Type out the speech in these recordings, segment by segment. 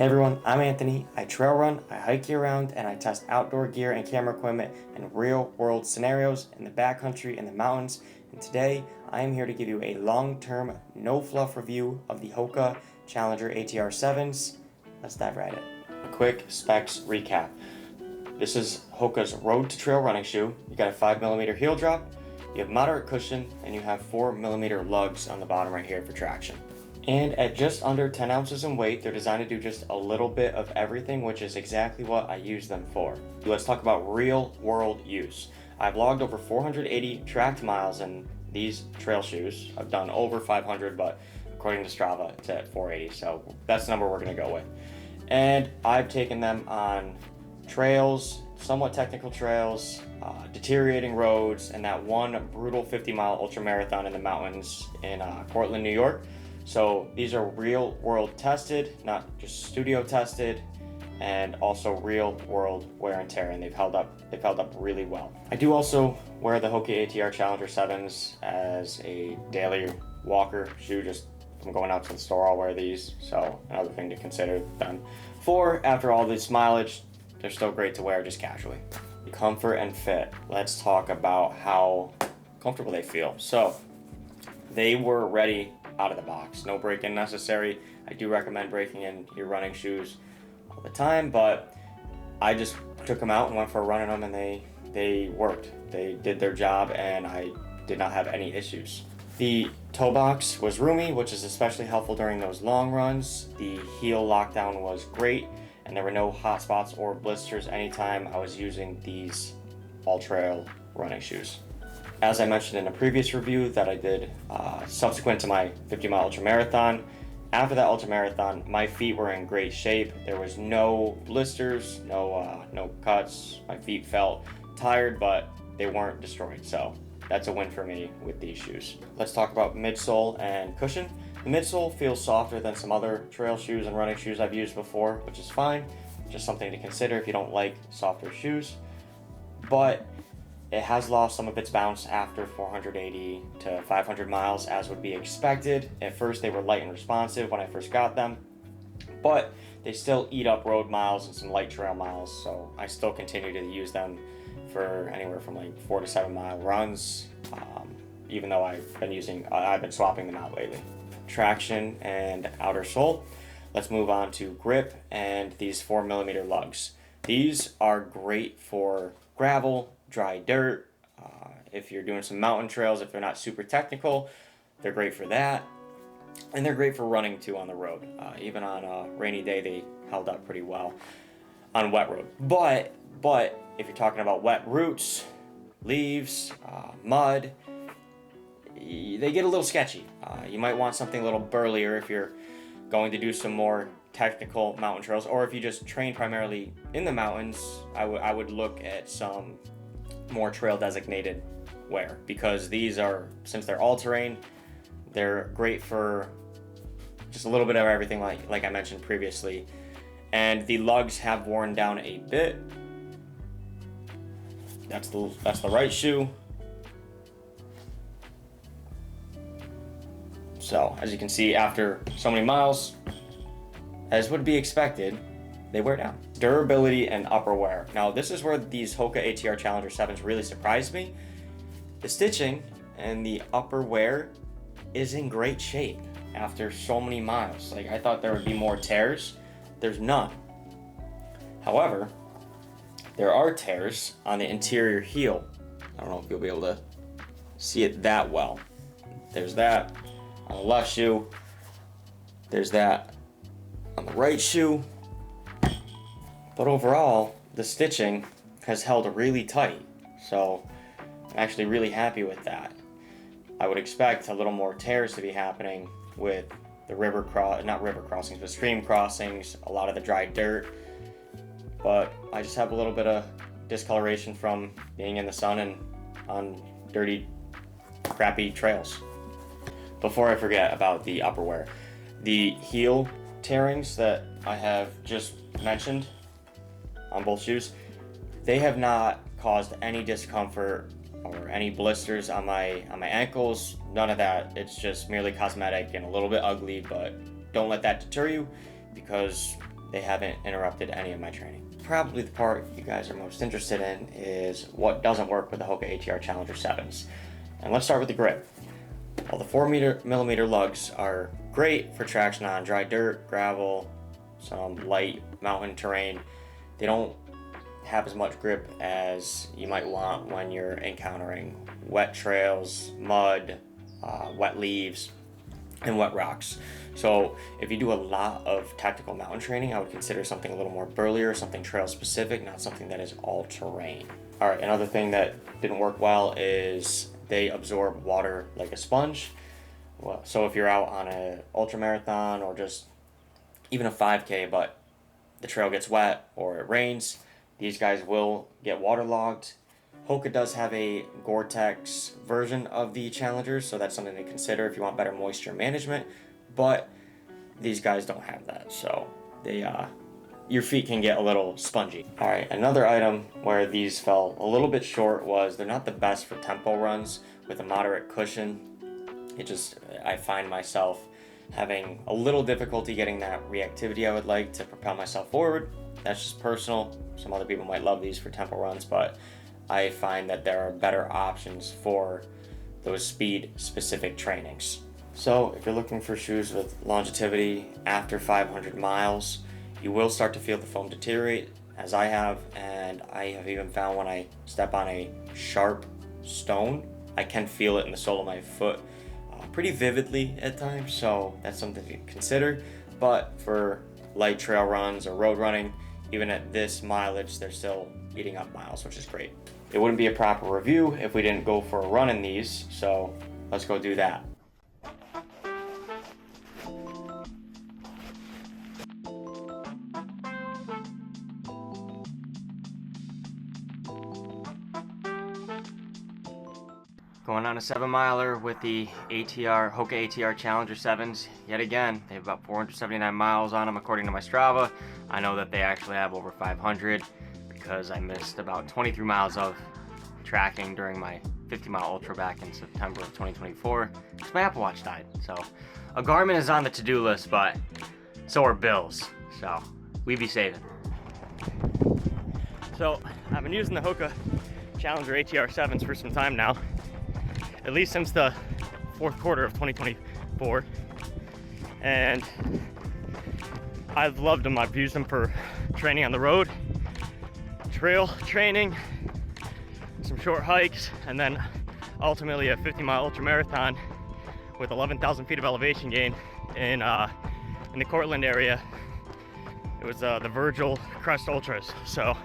Hey everyone, I'm Anthony. I trail run, I hike year round, and I test outdoor gear and camera equipment in real world scenarios in the backcountry and the mountains. And today I am here to give you a long-term, no fluff review of the Hoka Challenger ATR 7s. Let's dive right in. A quick specs recap. This is Hoka's road to trail running shoe. You got a 5mm heel drop, you have moderate cushion, and you have 4mm lugs on the bottom right here for traction. And at just under 10 ounces in weight, they're designed to do just a little bit of everything, which is exactly what I use them for. Let's talk about real world use. I've logged over 480 tracked miles in these trail shoes. I've done over 500, but according to Strava, it's at 480, so that's the number we're gonna go with. And I've taken them on trails, somewhat technical trails, deteriorating roads, and that one brutal 50-mile ultramarathon in the mountains in Portland, New York. So these are real world tested, not just studio tested, and also real world wear and tear, and they've held up really well. I do also wear the Hoka ATR Challenger 7s as a daily walker shoe. Just if I'm going out to the store, I'll wear these. So another thing to consider them for. After all this mileage, they're still great to wear just casually. Comfort and fit. Let's talk about how comfortable they feel. So they were ready out of the box. No break-in necessary. I do recommend breaking in your running shoes all the time, but I just took them out and went for a run in them, and they worked. They did their job, and I did not have any issues. The toe box was roomy, which is especially helpful during those long runs. The heel lockdown was great, and there were no hot spots or blisters anytime I was using these all-trail running shoes. As I mentioned in a previous review that I did subsequent to my 50-mile ultramarathon, after that ultramarathon, my feet were in great shape. There was no blisters, no cuts. My feet felt tired, but they weren't destroyed. So that's a win for me with these shoes. Let's talk about midsole and cushion. The midsole feels softer than some other trail shoes and running shoes I've used before, which is fine. Just something to consider if you don't like softer shoes. But it has lost some of its bounce after 480 to 500 miles, as would be expected. At first, they were light and responsive when I first got them, but they still eat up road miles and some light trail miles, so I still continue to use them for anywhere from like 4 to 7 mile runs, even though I've been swapping them out lately. Traction and outer sole. Let's move on to grip and these 4mm lugs. These are great for gravel, dry dirt, if you're doing some mountain trails. If they're not super technical, they're great for that, and they're great for running too on the road. Even on a rainy day, they held up pretty well on wet road. But if you're talking about wet roots, leaves, mud, they get a little sketchy. You might want something a little burlier if you're going to do some more technical mountain trails, or if you just train primarily in the mountains, I would look at some more trail designated wear, because these are, since they're all terrain, they're great for just a little bit of everything, like I mentioned previously. And the lugs have worn down a bit. That's the right shoe. So as you can see, after so many miles, as would be expected, they wear down. Durability and upper wear. Now this is where these Hoka ATR Challenger 7s really surprised me. The stitching and the upper wear is in great shape after so many miles. Like, I thought there would be more tears. There's none. However, there are tears on the interior heel. I don't know if you'll be able to see it that well. There's that on the left shoe. There's that on the right shoe. But overall, the stitching has held really tight, so I'm actually really happy with that. I would expect a little more tears to be happening with the not river crossings, but stream crossings, a lot of the dry dirt. But I just have a little bit of discoloration from being in the sun and on dirty, crappy trails. Before I forget about the upper wear, the heel tearings that I have just mentioned on both shoes, they have not caused any discomfort or any blisters on my ankles. None of that. It's just merely cosmetic and a little bit ugly, but don't let that deter you, because they haven't interrupted any of my training. Probably the part you guys are most interested in is what doesn't work with the Hoka ATR Challenger 7s. And let's start with the grip. Well, the 4mm lugs are great for traction on dry dirt, gravel, some light mountain terrain. They don't have as much grip as you might want when you're encountering wet trails, mud, wet leaves, and wet rocks. So if you do a lot of tactical mountain training, I would consider something a little more burlier, something trail specific, not something that is all terrain. All right, another thing that didn't work well is they absorb water like a sponge. Well, so if you're out on a ultramarathon or just even a 5K, but the trail gets wet or it rains, these guys will get waterlogged. Hoka does have a Gore-Tex version of the Challengers, so that's something to consider if you want better moisture management, but these guys don't have that, so they your feet can get a little spongy. All right, another item where these fell a little bit short was they're not the best for tempo runs with a moderate cushion. I find myself having a little difficulty getting that reactivity I would like to propel myself forward. That's just personal. Some other people might love these for tempo runs, but I find that there are better options for those speed specific trainings. So if you're looking for shoes with longevity after 500 miles, you will start to feel the foam deteriorate, as I have, and I have even found when I step on a sharp stone, I can feel it in the sole of my foot pretty vividly at times, so that's something to consider. But for light trail runs or road running, even at this mileage, they're still eating up miles, which is great. It wouldn't be a proper review if we didn't go for a run in these, so let's go do that. Going on a 7-miler with the Hoka ATR Challenger 7s. Yet again, they have about 479 miles on them according to my Strava. I know that they actually have over 500 because I missed about 23 miles of tracking during my 50-mile ultra back in September of 2024 because my Apple Watch died. So a Garmin is on the to-do list, but so are bills. So we be saving. So I've been using the Hoka Challenger ATR 7s for some time now, at least since the fourth quarter of 2024, and I've loved them. I've used them for training on the road, trail training, some short hikes, and then ultimately a 50-mile ultra marathon with 11,000 feet of elevation gain in the Cortland area. It was the Virgil Crest Ultras. So,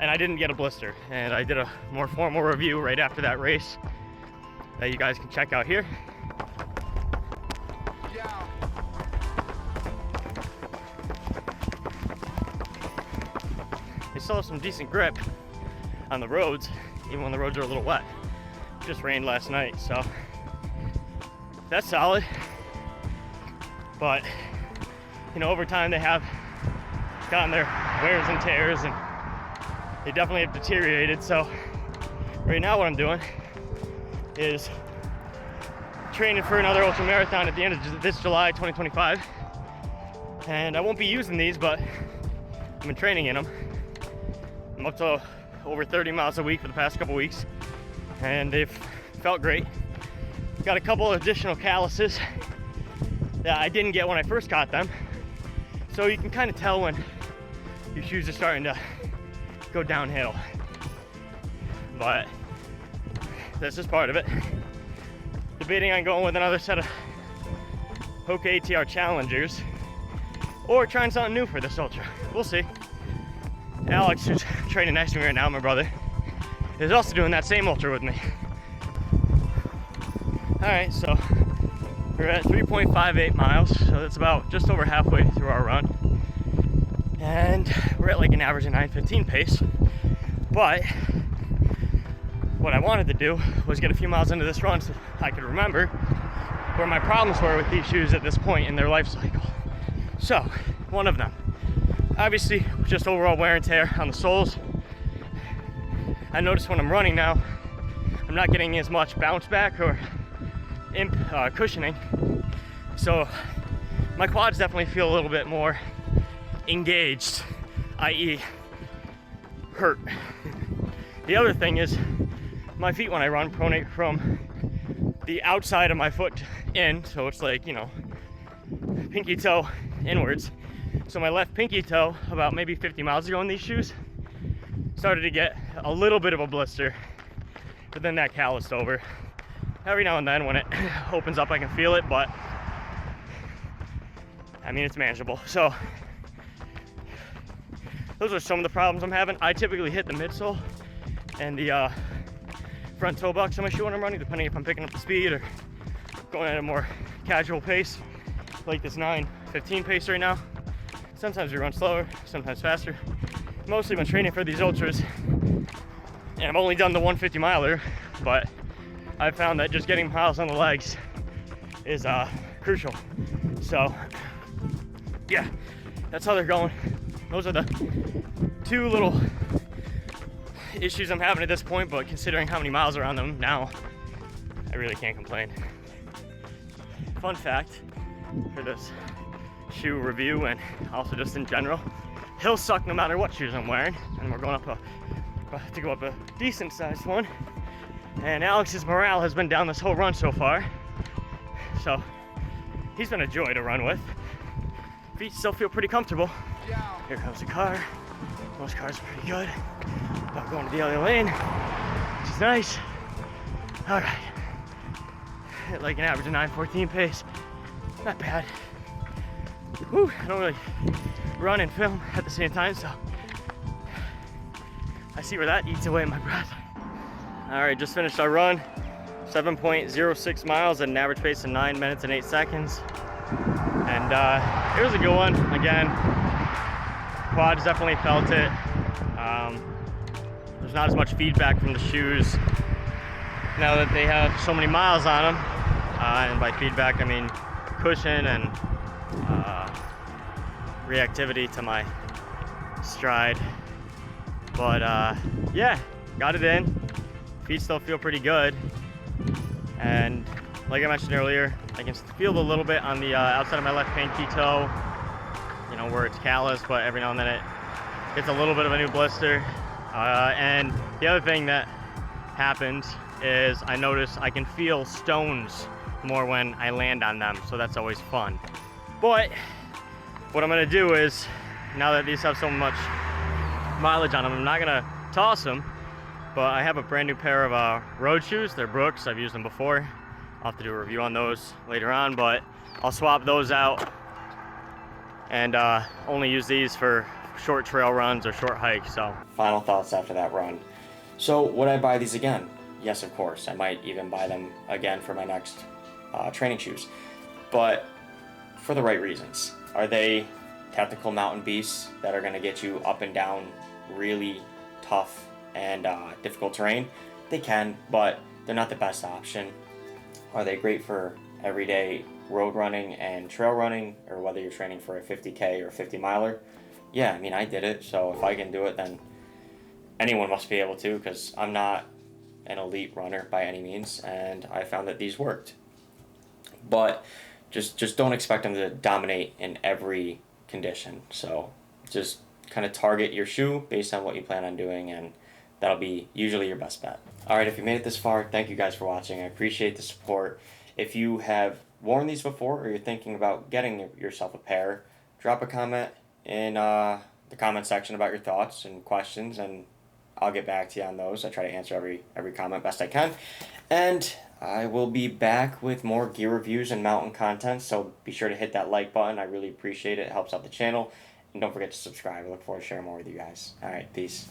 and I didn't get a blister, and I did a more formal review right after that race that you guys can check out here. Yeah. They still have some decent grip on the roads, even when the roads are a little wet. It just rained last night, so that's solid. But you know, over time they have gotten their wears and tears, and they definitely have deteriorated. So right now what I'm doing is training for another ultra marathon at the end of this July 2025, and I won't be using these, but I've been training in them. I'm up to over 30 miles a week for the past couple weeks, and they've felt great. Got a couple of additional calluses that I didn't get when I first got them, so you can kind of tell when your shoes are starting to go downhill, but this is part of it. Debating on going with another set of Hoka ATR Challengers or trying something new for this ultra. We'll see. Alex, who's training next to me right now, my brother, is also doing that same ultra with me. All right, so we're at 3.58 miles, so that's about just over halfway through our run. And we're at like an average of 9:15 pace, but what I wanted to do was get a few miles into this run so I could remember where my problems were with these shoes at this point in their life cycle. So, one of them, obviously, just overall wear and tear on the soles. I notice when I'm running now, I'm not getting as much bounce back or cushioning. So, my quads definitely feel a little bit more engaged, i.e. hurt. The other thing is my feet when I run pronate from the outside of my foot in, so it's like, you know, pinky toe inwards. So my left pinky toe, about maybe 50 miles ago in these shoes, started to get a little bit of a blister, but then that calloused over. Every now and then when it opens up I can feel it, but I mean, it's manageable. So those are some of the problems I'm having. I typically hit the midsole and the front toe box on my shoe when I'm running, depending if I'm picking up the speed or going at a more casual pace, like this 9:15 pace right now. Sometimes we run slower, sometimes faster. Mostly been training for these ultras, and I've only done the 150 miler, but I've found that just getting miles on the legs is crucial. So yeah, that's how they're going. Those are the two little issues I'm having at this point, but considering how many miles are on them now, I really can't complain. Fun fact for this shoe review and also just in general, he'll suck no matter what shoes I'm wearing, and we're going up to go up a decent sized one, and Alex's morale has been down this whole run so far, so he's been a joy to run with. Feet still feel pretty comfortable. Here comes the car. Most cars are pretty good. I'm going to the other lane, which is nice. All right, hit like an average of 9:14 pace. Not bad. Whew, I don't really run and film at the same time, so I see where that eats away my breath. All right, just finished our run. 7.06 miles at an average pace of 9 minutes and 8 seconds. And it was a good one. Again, quads definitely felt it. There's not as much feedback from the shoes now that they have so many miles on them. And by feedback, I mean cushion and reactivity to my stride. But yeah, got it in. Feet still feel pretty good. And like I mentioned earlier, I can feel a little bit on the outside of my left pinky toe, you know, where it's callous, but every now and then it gets a little bit of a new blister. And the other thing that happens is I notice I can feel stones more when I land on them, so that's always fun. But what I'm gonna do is, now that these have so much mileage on them, I'm not gonna toss them, but I have a brand new pair of road shoes. They're Brooks. I've used them before. I'll have to do a review on those later on, but I'll swap those out and only use these for short trail runs or short hikes. So final thoughts after that run. So would I buy these again? Yes, of course. I might even buy them again for my next training shoes, but for the right reasons. Are they technical mountain beasts that are going to get you up and down really tough and difficult terrain? They can, but they're not the best option. Are they great for everyday road running and trail running, or whether you're training for a 50K or a 50 miler? Yeah, I mean, I did it, so if I can do it, then anyone must be able to, because I'm not an elite runner by any means, and I found that these worked. But just don't expect them to dominate in every condition. So just kind of target your shoe based on what you plan on doing, and that'll be usually your best bet. All right, if you made it this far, thank you guys for watching. I appreciate the support. If you have worn these before, or you're thinking about getting yourself a pair, drop a comment in the comment section about your thoughts and questions, and I'll get back to you on those. I try to answer every comment best I can. And I will be back with more gear reviews and mountain content, so be sure to hit that like button. I really appreciate it. It helps out the channel. And don't forget to subscribe. I look forward to sharing more with you guys. All right, peace.